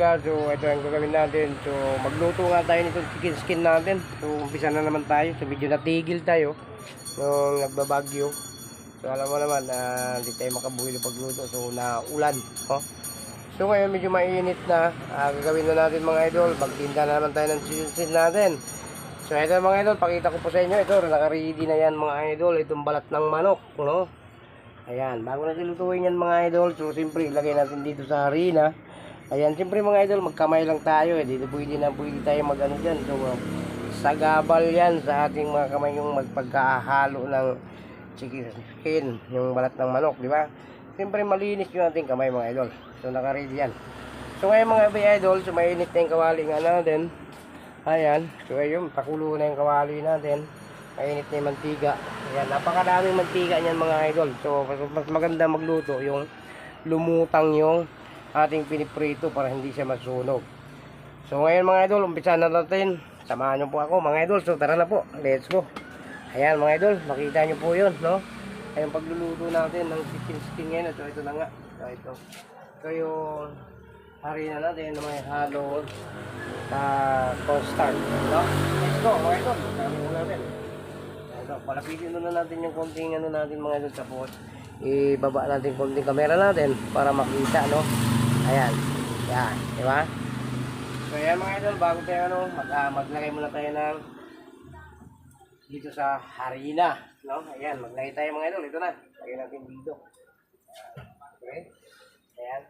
umaga. So ito ang gagawin natin. So magluto nga tayo nitong chicken skin natin. So umpisa na naman tayo. So medyo natigil tayo nung nagbabagyo. So alam mo naman hindi tayo makabuhay ng pagluto. So naulan. So ngayon medyo mainit na. Gagawin na natin mga idol. Magtinda na naman tayo ng chicken skin natin. So ito mga idol, pakita ko po sa inyo. Ito naka-ready na yan mga idol. Itong balat ng manok, no? Ayan, bago natin lutuin yan mga idol. So siyempre ilagay natin dito sa harina. Ayan, siyempre mga idol, magkamay lang tayo. Dito pwede tayo mag-ano dyan. So sagabal yan sa ating mga kamay yung magpagkahalo ng chicken skin, yung balat ng manok, di ba? Siyempre malinis yung ating kamay mga idol. So naka-ready yan. So ngayon mga idol, so mainit na yung kawali nga natin. Ayan, so ayun, pakulo na yung kawali natin. Mainit na yung mantiga. Ayan, napakadaming mantiga niyan mga idol. So mas maganda magluto yung lumutang yung ating piniprito para hindi siya masunog. So ngayon mga idol, umpisa na natin. Samahan nyo po ako mga idol. So tara na po, let's go. Ayan mga idol, makita nyo po yun, no? Ayan pagluluto natin ng chicken skin ngayon. So ito na nga. So yung harina natin na may halo cornstarch, no? Let's go mga idol. Sabi mo natin. Ito, palapitin na natin yung konting ano natin mga idol. Tapos ibaba natin konting camera natin para makita, no? Ayan. Yan, di ba? So ayan mga idol, bago tayo maglagay muna tayo ng dito sa harina, no? Ayan, maglagay tayo mga idol. Ito na. Lagay natin dito. Okay? Ayan.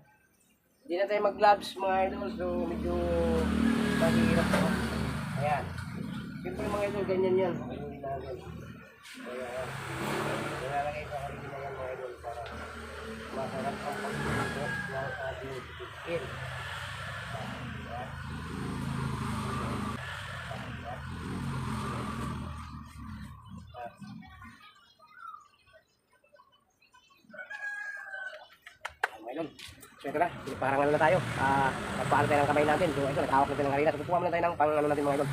Hindi na tayo mag-gloves mga idol, so medyo mahirap po. Ayan. Siyempre mga idol, ganyan yan. Ayun natin. Ayan. Nilalagay sa harina yan mga idol para masarap ang pagluto ng ating chicken. Ayan. So ito na, parang ano na tayo, nagpaano tayo ng kamay natin. So ito, nag-awak natin ng harina. So kukuha muna tayo ng pang ano natin mga idol.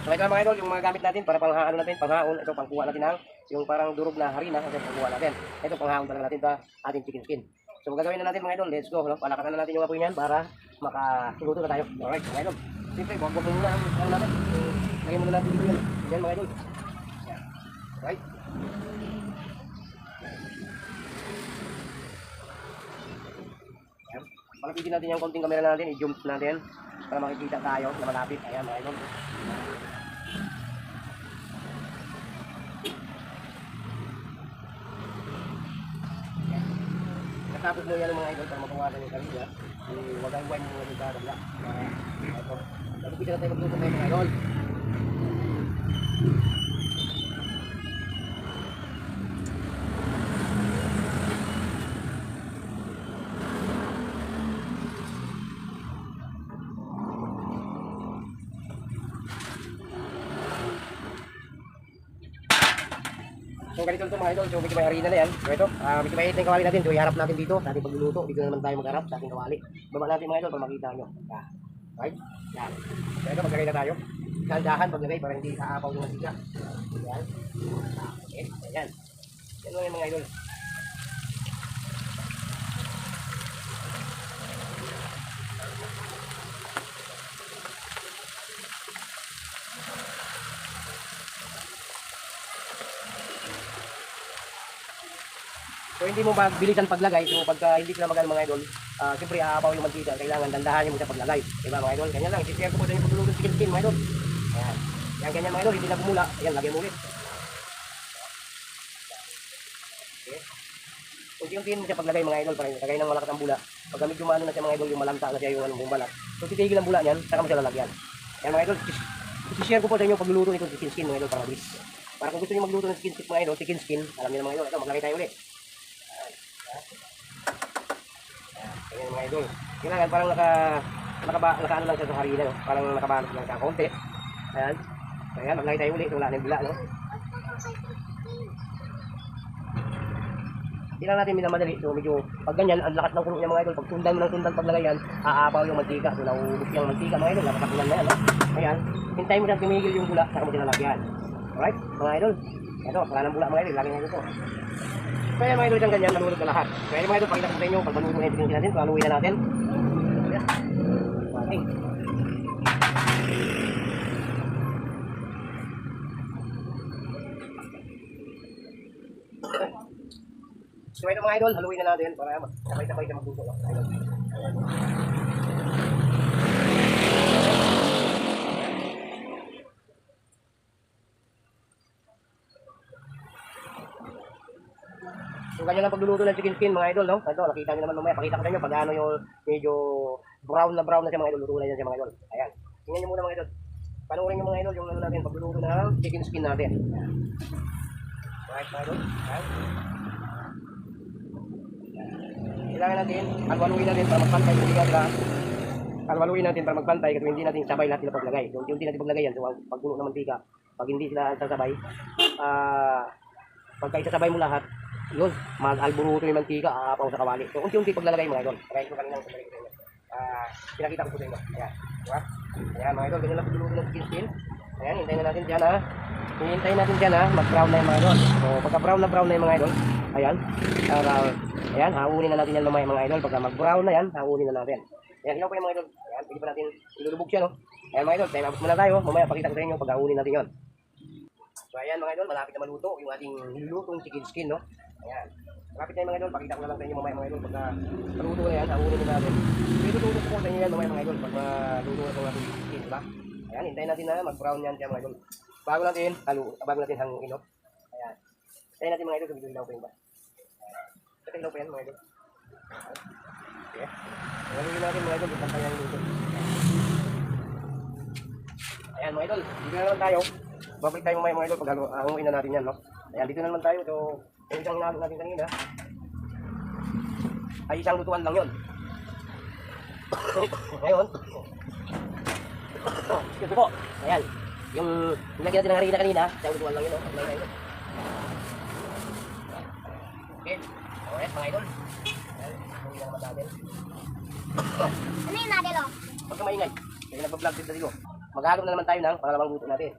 So ito na mga idol, yung mga gamit natin para pang ano natin, panghaon. Ito, pangkuha natin ng yung parang durog na harina. Kasi pangkuha natin. Ito, panghaon talaga natin sa ating chicken skin. So gagawin na natin mga idol, let's go. No? Palakasan na natin yung apoy niyan para makatuluto na tayo. Alright mga idol. Siyempre, wag muna ang ano natin. Lagyan muna natin dito yun. Yan mga idol. Alright. Palapitin natin yung konting camera natin, i-zoom natin para makikita tayo na malapit. Ayan mga idol. Natapos mo yan mga idol para mabawasan yung kanina. Huwag ang buwan yung mga dabla. Ito. Palapitin natin magluto tayo mga idol. So ganito ito mga idol, so medyo may harina na yan. So ito, medyo may na yung kawali natin. So iharap natin dito sa ating pagluluto. Dito naman tayo magharap sa ating kawali. Baba natin mga idol para makita nyo. Right? Yan. So ito, maglagay na tayo. Dahan-dahan maglagay para hindi aapaw yung mantika. Yan. Okay, ayan. Yan lang yung mga idol. So hindi mo bilisan paglagay. So pagka hindi sila magano mga idol, siyempre aapaw yung mantika. Kailangan dandahan mo sa paglagay. Diba mga idol? Ganyan lang. I-share ko po sa inyo pagluluto ng chicken skin mga idol. Ayan. Yan ganyan mga idol. Hindi na bumula. Ayan, lagyan mo ulit. Okay. Unti-untiin mo siya paglagay mga idol. Para kagaya ng malakas ang bula. Pag medyo maano na siya mga idol, yung malanta na siya yung anong bumalat. So titigil ang bula niyan, saka mo siya lalagyan. Ayan mga idol. I-share ko po sa inyo pagluluto nitong chicken skin mga idol para mabilis. Para kung gusto niyo magluto ng chicken skin mga idol, chicken skin, alam niyo mga idol. Ito, maglagay tayo ulit. Ayan mga idol. Kailangan parang nakaano lang siya sa harina, no? Parang nakabalot lang siya konti. Ayan. So ayan, maglagay tayo ulit. Wala na yung bila, no? Hindi lang natin minamadali. So medyo pag ganyan, ang lakas ng kulo niya mga idol. Pag tundan mo ng tundan paglagay yan, aapaw yung mantika. So nauubos yung mantika mga idol. Nakakakulan na yan, no? Ayan. Hintayin mo siya tumigil yung bula, saka mo sinalagyan. Alright, mga idol. Ito, wala ng bula mga idol. Lagyan natin ito. Kaya mga idol, isang ganyan, nalulog na lahat. Kaya mga idol, pakita ko sa inyo, pag maluto na yung chicken natin, paluin na natin. So ito mga idol, haluin na natin para sabay-sabay na magluto. Idol. So ganyan lang pagluluto ng chicken skin mga idol, no? Ito, nakita nyo naman mamaya. Pakita ko sa inyo pag ano yung medyo brown na siya mga idol. Luto na yan siya mga idol. Ayan. Tingnan nyo muna mga idol. Panoorin nyo mga idol yung ano natin, pagluluto ng chicken skin natin. Ayan. Right mga idol. Ayan. Kailangan natin, alwaluin natin para magpantay. Alwaluin natin para magpantay kasi hindi natin sabay lahat sila paglagay. So unti natin paglagay yan. So pagpuno ng mantika, pag hindi sila sasabay, pagka isasabay mo lahat, yun, mag-alburuto yung mantika, aapaw sa kawali. So unti-unti paglalagay mga idol. Kaya ito kanina sa balik ko sa inyo. Pinakita ko po sa inyo. Ayan. Diba? Ayan mga idol, ganyan lang pagluluto ng chicken skin. Ayan, hintayin na natin dyan ha. Hintayin natin dyan ha, mag-brown na yung mga idol. So pagka brown na yung mga idol, ayan. Ayan, haunin na natin yan mamaya mga idol. Pagka mag-brown na yan, haunin na natin. Ayan, hilaw po yung mga idol. Ayan, pwede pa natin ilulubog siya, no? Ayan mga idol, tayo abot muna tayo. Mamaya pakita ko sa inyo pag haunin natin yon. So ayan mga idol, malapit na maluto yung ating nilulutong chicken skin, no? Ayan. Malapit na yung mga idol, pakita ko na lang sa inyo mamaya mga idol. Pagka maluto na yan, haunin na natin. Itutulog ko sa inyo yan mamaya mga idol. Pag maluto na itong ating chicken skin, diba? Ayan, hintayin natin na mag-brown yan siya mga idol. Bago natin hanguin, no? Ayan. Hintayin natin mga idol, sumilaw pa yun ba? Ilaw pa yan mga idol. Okay. Haluin natin mga idol, itang kanyang luto. Ayan mga idol, dito na naman tayo. Babalik tayo mga idol pag hanguin na natin yan, no? Ayan, dito na naman tayo. So, yung isang hinalo natin kanina ay isang lutuan lang yun. Ngayon, excuse po. Ayan, yung nilagyan natin ng harina kanina, isang lutuan lang yun, no? Okay. Alright mga idol. Ayan, hanguin na naman natin. Ano yung nadelo? Huwag ka maingay. Kasi nagpa-vlog din dito. Maghalo na naman tayo ng pangalawang luto natin.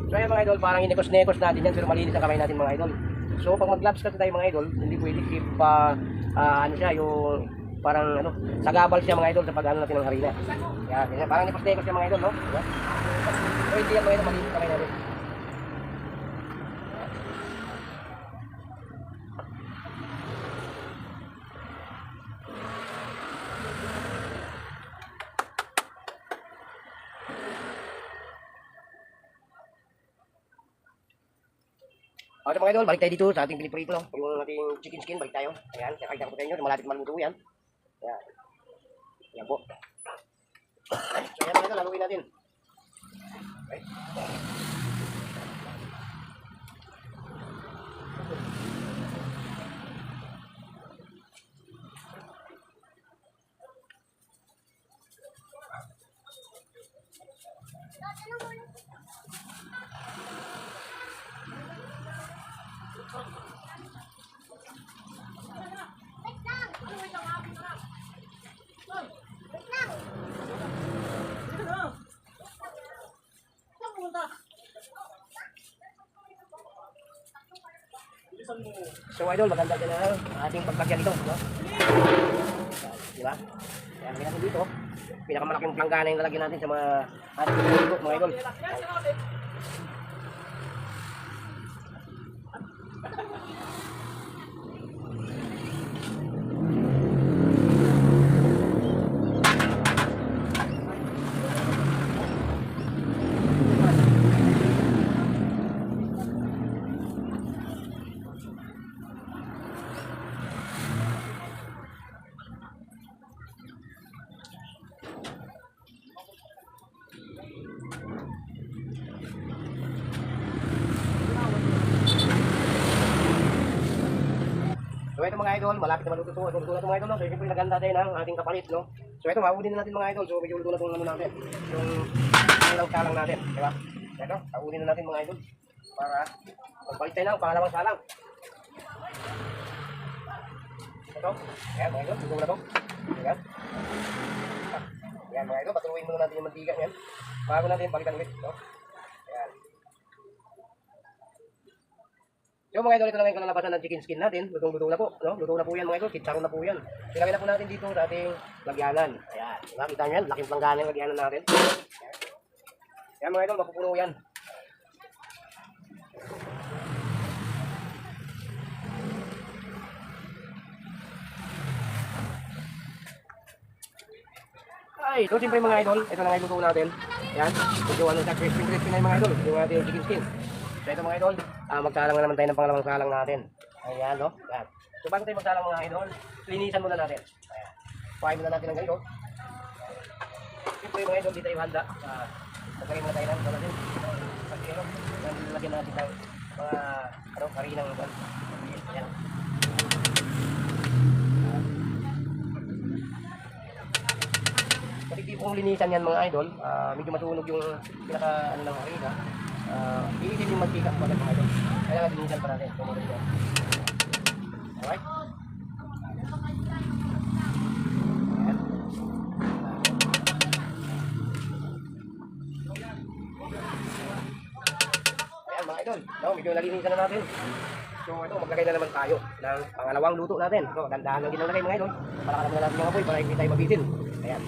So ayan mga idol, parang inikos-nekos natin yan pero malinis ang kamay natin mga idol. So pag mag-gloves kasi tayo mga idol, hindi pwede keep ano siya, yung parang ano, sagabal siya mga idol sa pag-ano natin ng harina. Yan, parang inikos-nekos siya mga idol, no? Diba? So hindi yan mga idol, malinis ang kamay natin. Okay mga idol, balik tayo dito sa ating piniprito, no? Yung ating chicken skin, balik tayo. Ayan, kakita ko sa inyo, malapit maluto yan. Ayan. Ayan po. So ayan mga idol, haluin natin. Okay. So idol, maganda din ang ating pagkakyan ito, no? Diba? Kaya kami natin dito, pinakamalaking planggana yung lalagyan natin sa mga ating product, mga idol. So ito mga idol, malapit na maluto ito. Ito luto na ito mga idol, no? So siyempre naganda tayo ng ating kapalit, no? So ito, maudin na natin mga idol. So medyo luto na itong ano natin, yung ilang salang natin, di ba? Ito, maudin na natin mga idol para magpalit tayo ng pangalawang salang. Ito, ayan mga idol, luto na ito. Ayan. Ayan mga idol, patuloyin muna natin yung mantika niyan bago natin balikan ulit, no? Ayan. Yung mga idol, ito na ngayon kalalabasan ng chicken skin natin. Lutong-luto na po. No? Luto na po yan mga idol. Kitsaron na po yan. Ilagay na po natin dito sa ating lagyanan. Ayan. Diba? Kita nyo yan. Laking planggana yung lagyanan natin. Ayan mga idol, mapupuno yan. Ay, so siyempre mga idol, ito na nga yung luto natin. Ayan. Medyo ano siya, crispy na yung mga idol. Yung ating chicken skin. So ito mga idol, magsalang na naman tayo ng pangalawang salang natin. Ayan, no? Ayan. So bago tayo magsalang mga idol, linisan muna natin. Ayan. Pahay muna natin ng ganito. Siyempre mga idol, di tayo handa. Maglagay muna tayo ng natin. Pag ano, lagyan natin ng mga karinang iban. Ayan. Pag hindi pong linisan yan mga idol, medyo masunog yung pinaka ano ng harina. Iisin yung magpika po mga idol. Kaya nga linisan pa natin. Alright? Ayan mga idol, no, medyo nalinisan na natin. So ito, maglagay na naman tayo ng pangalawang luto natin. So gandahan lang din ang lagay mga idol. Para kalaman natin yung apoy para hindi tayo mabitin. Ayan.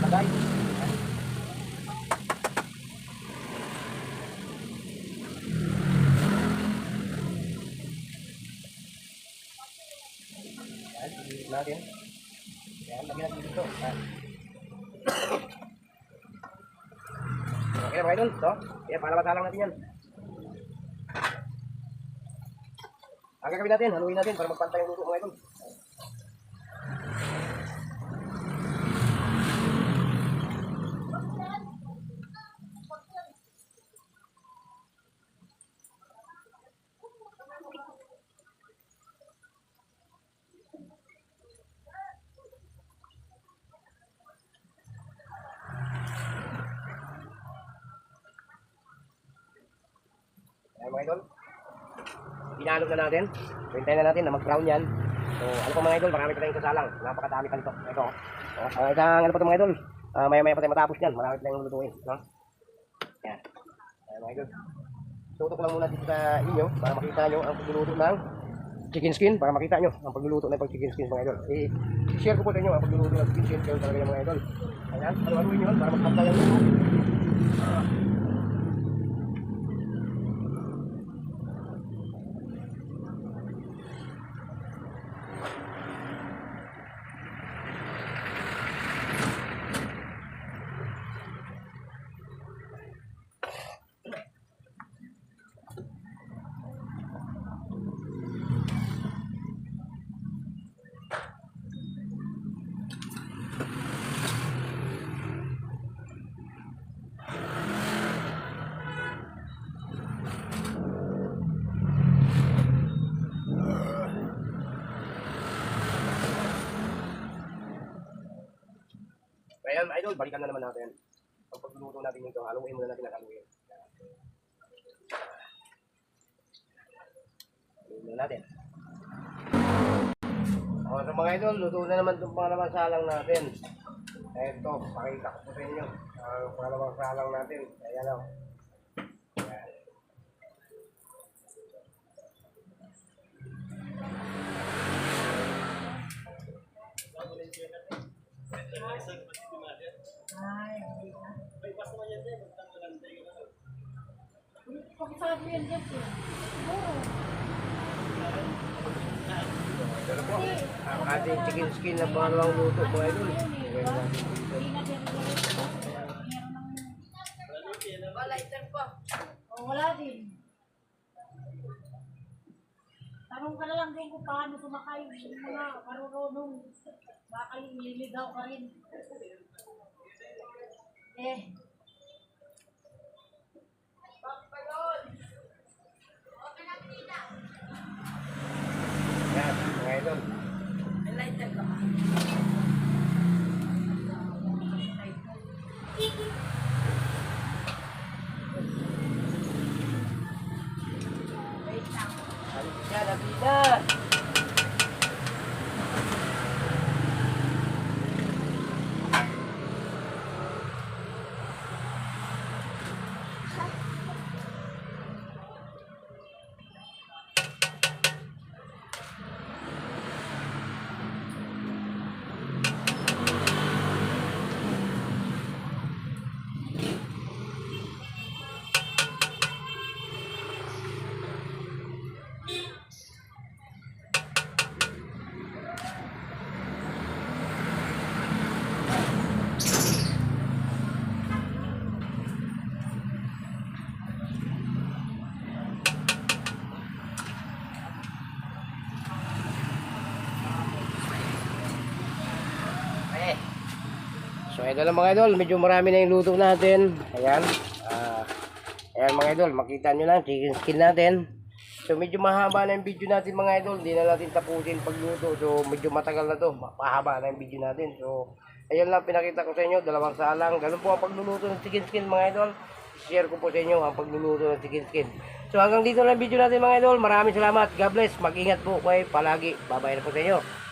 Lagay. Ayan, i-heat natin. Ayan, lagyan natin dito. Ayan. Okay na mga idol. So, ayan, palabatalang natin yan. Ang gagawin natin, haluin natin para magpantay yung luto mga idol. Ayan mga idol. Binalog na natin. So, hintayin na natin na mag-brown yan. So, ano po mga idol, marami pa tayong kasalang. Napakadami pa nito. Ito. Isang ano pa ito mga idol. Maya-maya pa tayo matapos yan. Marami pa tayong lulutuin. No? Ayan. Ayan mga idol. Tutok lang muna dito sa inyo para makita nyo ang pagluluto ng chicken skin. Para makita nyo ang pagluluto ng chicken skin mga idol. I-share ko po sa inyo ang pagluluto ng chicken skin. Kaya talaga yung mga idol. Ayan. Haluin nyo para magpantay ang luto. Ayan, idol, balikan na naman natin. Ang pagluluto natin nito, haluin muna natin ang haluin. Haluin muna natin. So mga idol, luto na naman itong pangalawang salang natin. Ito, pakita ko po sa inyo. Ang pangalawang salang natin. Ayan o. Ayan. Pero po, ang ating chicken skin na pangalawang luto po idol. Wala din. Tanong ka na lang din kung paano sumakay yung mga marunong. Baka liligaw ka rin. idol. Halika na, Bina. So ito lang mga idol, medyo marami na yung luto natin. Ayan. Ayan mga idol, makita nyo lang, chicken skin natin. So medyo mahaba na yung video natin mga idol. Hindi na natin tapusin pagluto. So medyo matagal na to, mahaba na yung video natin. So ayan lang pinakita ko sa inyo, dalawang salang. Ganun po ang pagluluto ng chicken skin mga idol. Share ko po sa inyo ang pagluluto ng chicken skin. So hanggang dito lang yung video natin mga idol. Maraming salamat. God bless. Mag-ingat po kayo palagi. Bye-bye na po sa inyo.